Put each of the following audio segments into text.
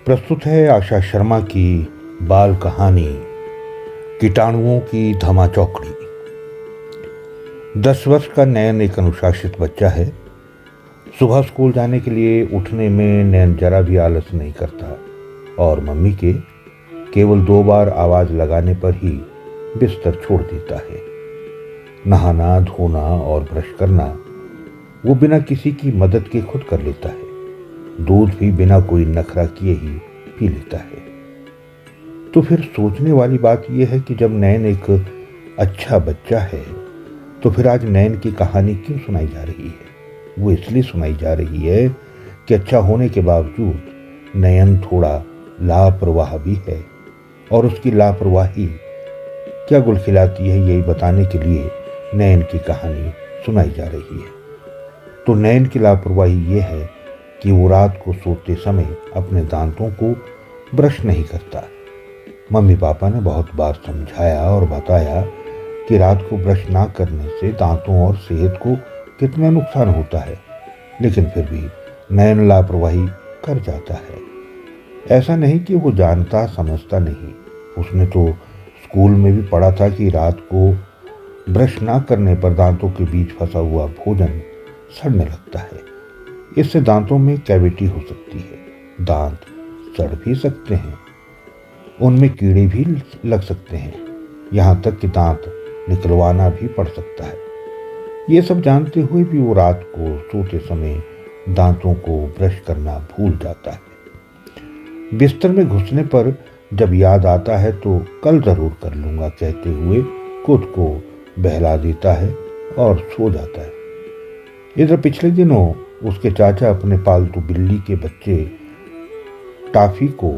प्रस्तुत है आशा शर्मा की बाल कहानी कीटाणुओं की धमा चौकड़ी। 10 वर्ष का नयन एक अनुशासित बच्चा है। सुबह स्कूल जाने के लिए उठने में नयन जरा भी आलस नहीं करता और मम्मी के केवल 2 बार आवाज लगाने पर ही बिस्तर छोड़ देता है। नहाना, धोना और ब्रश करना वो बिना किसी की मदद के खुद कर लेता है। दूध भी बिना कोई नखरा किए ही पी लेता है। तो फिर सोचने वाली बात यह है कि जब नयन एक अच्छा बच्चा है तो फिर आज नयन की कहानी क्यों सुनाई जा रही है? वो इसलिए सुनाई जा रही है कि अच्छा होने के बावजूद नयन थोड़ा लापरवाह भी है और उसकी लापरवाही क्या गुल खिलाती है, यही बताने के लिए नयन की कहानी सुनाई जा रही है। तो नयन की लापरवाही ये है कि वो रात को सोते समय अपने दांतों को ब्रश नहीं करता। मम्मी पापा ने बहुत बार समझाया और बताया कि रात को ब्रश ना करने से दांतों और सेहत को कितना नुकसान होता है, लेकिन फिर भी नयन लापरवाही कर जाता है। ऐसा नहीं कि वो जानता समझता नहीं, उसने तो स्कूल में भी पढ़ा था कि रात को ब्रश ना करने पर दांतों के बीच फंसा हुआ भोजन सड़ने लगता है। इससे दांतों में कैविटी हो सकती है, दांत सड़ भी सकते हैं, उनमें कीड़े भी लग सकते हैं, यहाँ तक कि दांत निकलवाना भी पड़ सकता है। ये सब जानते हुए भी वो रात को सोते समय दांतों को ब्रश करना भूल जाता है। बिस्तर में घुसने पर जब याद आता है तो कल जरूर कर लूंगा कहते हुए खुद को बहला देता है और सो जाता है। इधर पिछले दिनों उसके चाचा अपने पालतू बिल्ली के बच्चे टाफी को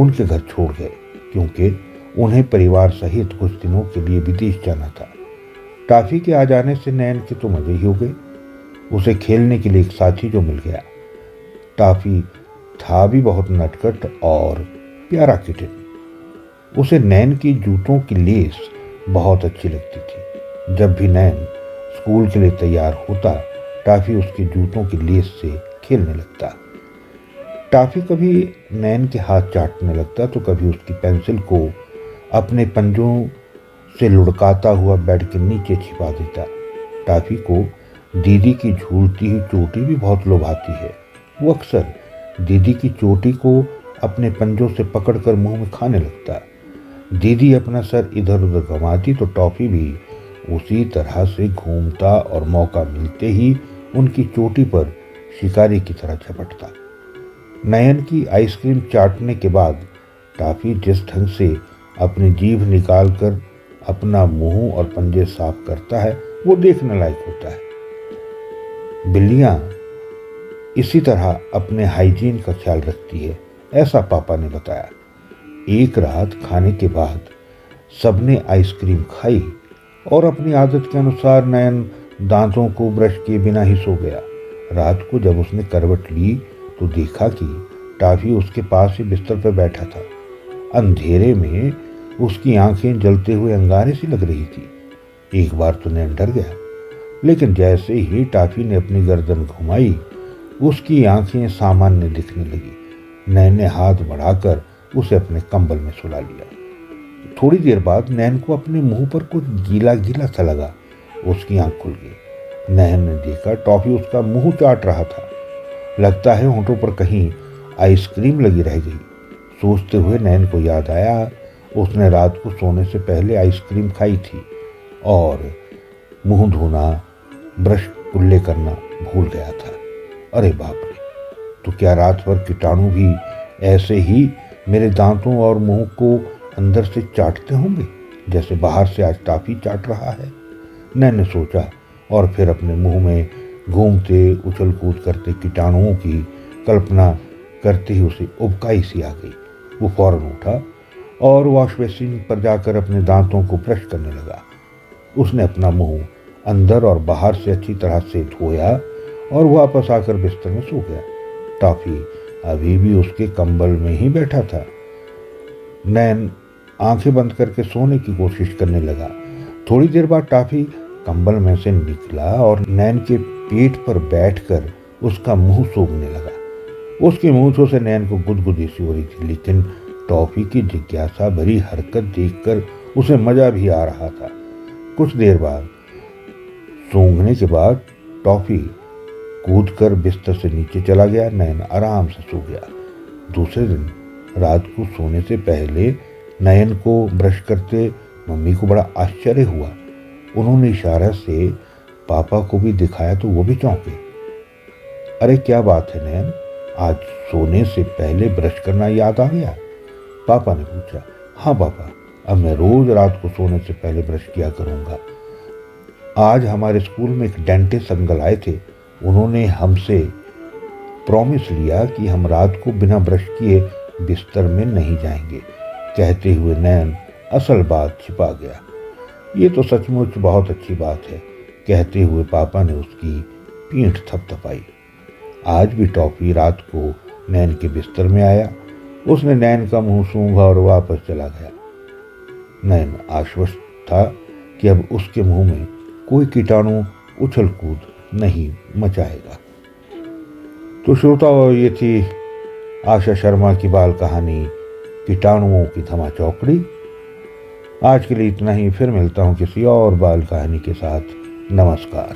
उनके घर छोड़ गए क्योंकि उन्हें परिवार सहित कुछ दिनों के लिए विदेश जाना था। टाफी के आ जाने से नयन के तो मजे ही हो गए। उसे खेलने के लिए एक साथी जो मिल गया। टाफी था भी बहुत नटखट और प्यारा किटन। उसे नयन की जूतों की लेस बहुत अच्छी लगती थी। जब भी नयन स्कूल के लिए तैयार होता, टाफी उसके जूतों की लेस से खेलने लगता। टाफी कभी नयन के हाथ चाटने लगता तो कभी उसकी पेंसिल को अपने पंजों से लुढ़काता हुआ बेड के नीचे छिपा देता। टाफी को दीदी की झूलती हुई चोटी भी बहुत लुभाती है। वो अक्सर दीदी की चोटी को अपने पंजों से पकड़कर मुंह में खाने लगता। दीदी अपना सर इधर उधर घुमाती तो टॉफी भी उसी तरह से घूमता और मौका मिलते ही उनकी चोटी पर शिकारी की तरह झपटता। नयन की आइसक्रीम चाटने के बाद टाफी जिस ढंग से अपनी जीभ निकालकर अपना मुंह और पंजे साफ करता है वो देखने लायक होता है। बिल्लियां इसी तरह अपने हाइजीन का ख्याल रखती है, ऐसा पापा ने बताया। एक रात खाने के बाद सबने आइसक्रीम खाई और अपनी आदत के अनुसार नयन दांतों को ब्रश किए बिना ही सो गया। रात को जब उसने करवट ली तो देखा कि टाफी उसके पास ही बिस्तर पर बैठा था। अंधेरे में उसकी आंखें जलते हुए अंगारे सी लग रही थी। एक बार तो नयन डर गया, लेकिन जैसे ही टाफी ने अपनी गर्दन घुमाई उसकी आंखें सामान्य दिखने लगी। नयन ने हाथ बढ़ाकर उसे अपने कंबल में सुला लिया। थोड़ी देर बाद नयन को अपने मुंह पर कुछ गीला गीला सा लगा। उसकी आंख खुल गई। नयन ने देखा टॉफी उसका मुंह चाट रहा था। लगता है होंठों पर कहीं आइसक्रीम लगी रह गई। सोचते हुए नयन को याद आया उसने रात को सोने से पहले आइसक्रीम खाई थी और मुंह धोना, ब्रश कुल्ले करना भूल गया था। अरे बाप रे, तो क्या रात भर कीटाणु भी ऐसे ही मेरे दांतों और मुंह को अंदर से चाटते होंगे जैसे बाहर से आज टाफी चाट रहा है? नयन ने सोचा और फिर अपने मुंह में घूमते उछल कूद करते कीटाणुओं की कल्पना करते ही उसे उबकाई सी आ गई। वो फौरन उठा और वॉश बेसिन पर जाकर अपने दांतों को ब्रश करने लगा। उसने अपना मुंह अंदर और बाहर से अच्छी तरह से धोया और वापस आकर बिस्तर में सो गया। टाफी अभी भी उसके कंबल में ही बैठा था। नयन आंखें बंद करके सोने की कोशिश करने लगा। थोड़ी देर बाद टाफी कंबल में से निकला और नयन के पेट पर बैठकर उसका मुंह सूंघने लगा। उसके मूंछों से नैन को गुदगुदी सी हो रही थी, लेकिन टॉफी की जिज्ञासा भरी हरकत देखकर उसे मजा भी आ रहा था। कुछ देर बाद सूंघने के बाद टॉफी कूदकर बिस्तर से नीचे चला गया। नयन आराम से सो गया। दूसरे दिन रात को सोने से पहले नयन को ब्रश करते मम्मी को बड़ा आश्चर्य हुआ। उन्होंने इशारा से पापा को भी दिखाया तो वो भी चौंके। अरे क्या बात है नयन, आज सोने से पहले ब्रश करना याद आ गया? पापा ने पूछा। हाँ पापा, अब मैं रोज रात को सोने से पहले ब्रश किया करूंगा। आज हमारे स्कूल में एक डेंटिस्ट अंकल आए थे। उन्होंने हमसे प्रॉमिस लिया कि हम रात को बिना ब्रश किए बिस्तर में नहीं जाएंगे। कहते हुए नयन असल बात छिपा गया। ये तो सचमुच बहुत अच्छी बात है, कहते हुए पापा ने उसकी पीठ थपथपाई। आज भी टॉफी रात को नैन के बिस्तर में आया। उसने नैन का मुंह सूंघा और वापस चला गया। नैन आश्वस्त था कि अब उसके मुंह में कोई कीटाणु उछल कूद नहीं मचाएगा। तो श्रोताओ, ये थी आशा शर्मा की बाल कहानी कीटाणुओं की धमा चौकड़ी। आज के लिए इतना ही। फिर मिलता हूँ किसी और बाल कहानी के साथ। नमस्कार।